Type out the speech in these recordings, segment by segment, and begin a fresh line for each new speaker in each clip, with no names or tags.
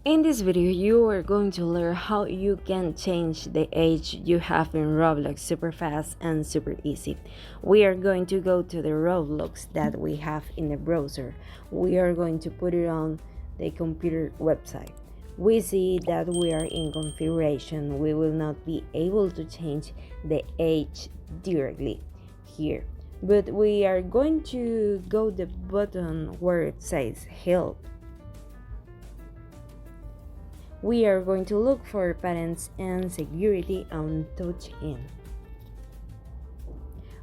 In this video, you are going to learn how you can change the age you have in Roblox super fast and super easy. We are going to go to the Roblox that we have in the browser. We are going to put it on the computer website. We see that we are in configuration. We will not be able to change the age directly here, but we are going to go the button where it says help. We are going to look for patents and security and touch in.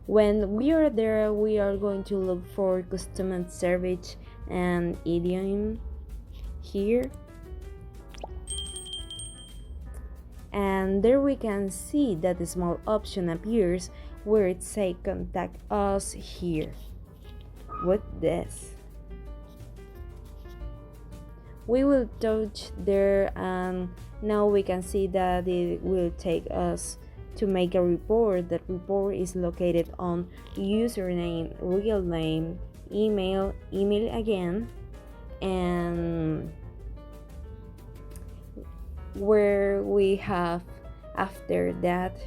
When we are there, we are going to look for customer service and idiom here. And there we can see that a small option appears where it says contact us here. What this? We will touch there, and now we can see that it will take us to make a report. That report is located on username, real name, email again, and where we have after that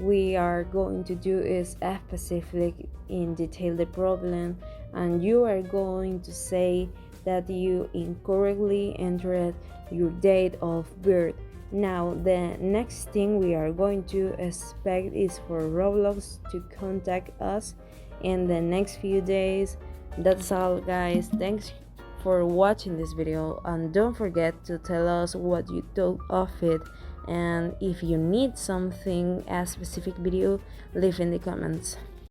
we are going to do is specific in detail the problem, and you are going to say that you incorrectly entered your date of birth. Now the next thing we are going to expect is for Roblox to contact us in the next few days. That's all, guys. Thanks for watching this video, and don't forget to tell us what you thought of it, and if you need something, a specific video, leave in the comments.